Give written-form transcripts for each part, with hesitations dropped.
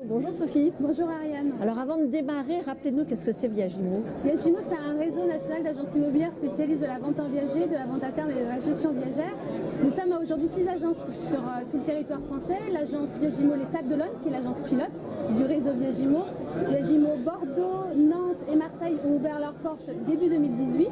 Bonjour Sophie. Bonjour Ariane. Alors avant de démarrer, rappelez-nous qu'est-ce que c'est Viagimo. Viagimo, c'est un réseau national d'agences immobilières spécialistes de la vente en viager, de la vente à terme et de la gestion viagère. Nous sommes aujourd'hui 6 agences sur tout le territoire français. L'agence Viagimo Les Sables d'Olonne, qui est l'agence pilote du réseau Viagimo. Viagimo Bordeaux, Nantes et Marseille ont ouvert leurs portes début 2018.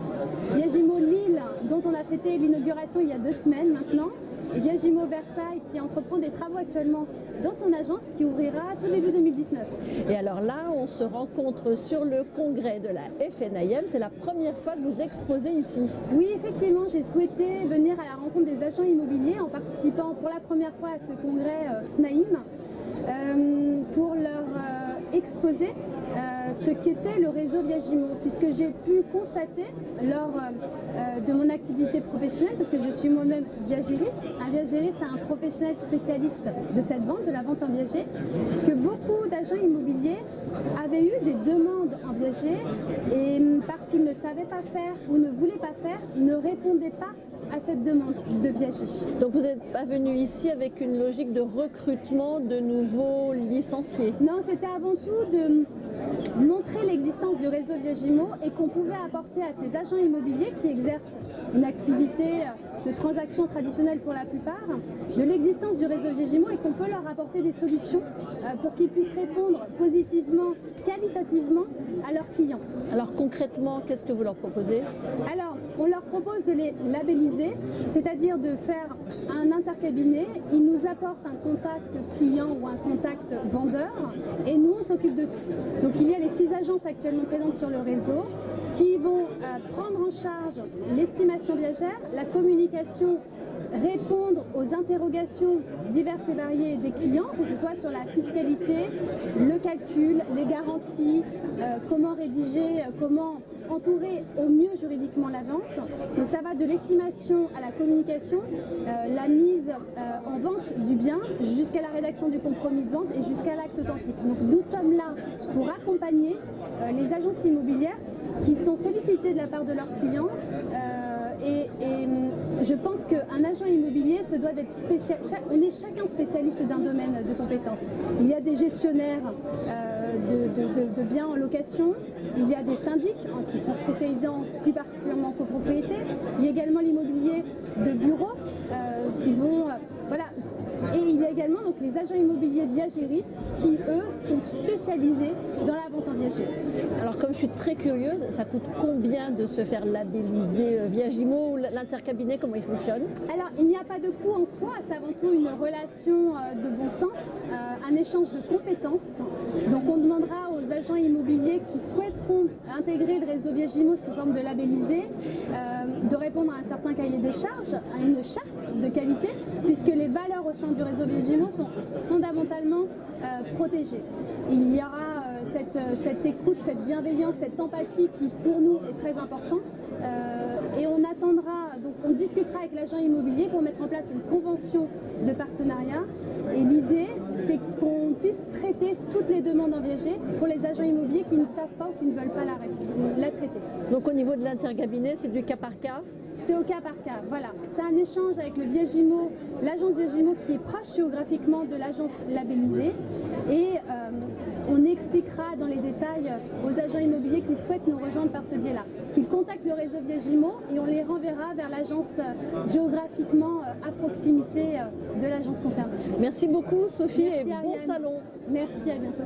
Viagimo Lille, dont on a fêté l'inauguration il y a 2 semaines maintenant. Et Viagimo Versailles, qui entreprend des travaux actuellement dans son agence, qui ouvrira tout début 2019. Et alors là, on se rencontre sur le congrès de la FNIM. C'est la première fois que vous exposez ici. Oui, effectivement, j'ai souhaité venir à la rencontre des agents immobiliers en participant pour la première fois à ce congrès FNAIM pour leur exposer ce qu'était le réseau Viagimo, puisque j'ai pu constater lors de mon activité professionnelle, parce que je suis moi-même viagériste. Un viagériste, c'est un professionnel spécialiste de cette vente, de la vente en viager, que beaucoup d'agents immobiliers avaient eu des demandes en viager et parce qu'ils ne savaient pas faire ou ne voulaient pas faire, ne répondaient pas à cette demande de viager. Donc vous n'êtes pas venu ici avec une logique de recrutement de nouveaux licenciés? Non, c'était avant tout de montrer l'existence du réseau Viagimo et qu'on pouvait apporter à ces agents immobiliers qui exercent une activité de transaction traditionnelle pour la plupart, de l'existence du réseau Viagimo et qu'on peut leur apporter des solutions pour qu'ils puissent répondre positivement, qualitativement à leurs clients. Alors concrètement, qu'est-ce que vous leur proposez? Alors, on leur propose de les labelliser, c'est-à-dire de faire un intercabinet. Ils nous apportent un contact client ou un contact vendeur et nous, on s'occupe de tout. Donc, il y a les 6 agences actuellement présentes sur le réseau qui vont prendre en charge l'estimation viagère, la communication, répondre aux interrogations diverses et variées des clients, que ce soit sur la fiscalité, le calcul, les garanties, comment rédiger, comment entourer au mieux juridiquement la vente. Donc ça va de l'estimation à la communication, la mise en vente du bien, jusqu'à la rédaction du compromis de vente et jusqu'à l'acte authentique. Donc nous sommes là pour accompagner les agences immobilières qui sont sollicitées de la part de leurs clients. Et je pense qu'un agent immobilier se doit d'être spécial. On est chacun spécialiste d'un domaine de compétences. Il y a des gestionnaires de biens en location, il y a des syndics qui sont spécialisés plus particulièrement en copropriété. Il y a également l'immobilier de bureaux qui vont... voilà. Et il y a également donc, les agents immobiliers viagéristes qui, eux, sont spécialisés dans la vente en viager. Alors comme je suis très curieuse, ça coûte combien de se faire labelliser Viagimo ou l'intercabinet, comment il fonctionne? Alors il n'y a pas de coût en soi, c'est avant tout une relation de bon sens, un échange de compétences. Donc on demandera aux agents immobiliers qui souhaiteront intégrer le réseau Viagimo sous forme de labellisé de répondre à un certain cahier des charges, à une charte de qualité, puisque les valeurs au sein du réseau Viagimo sont fondamentalement protégées. Il y aura cette écoute, cette bienveillance, cette empathie qui pour nous est très important. Et on attendra, donc on discutera avec l'agent immobilier pour mettre en place une convention de partenariat. Et l'idée, c'est qu'on puisse traiter toutes les demandes en viager pour les agents immobiliers qui ne savent pas ou qui ne veulent pas la traiter. Donc au niveau de l'intercabinet, c'est du cas par cas? C'est au cas par cas, voilà. C'est un échange avec le Viagimo, l'agence Viagimo qui est proche géographiquement de l'agence labellisée. Et on expliquera dans les détails aux agents immobiliers qui souhaitent nous rejoindre par ce biais-là, qu'ils contactent le réseau Viagimo et on les renverra vers l'agence géographiquement à proximité de l'agence concernée. Merci beaucoup Sophie. Merci, et bon Ariane. salon. Merci, à bientôt.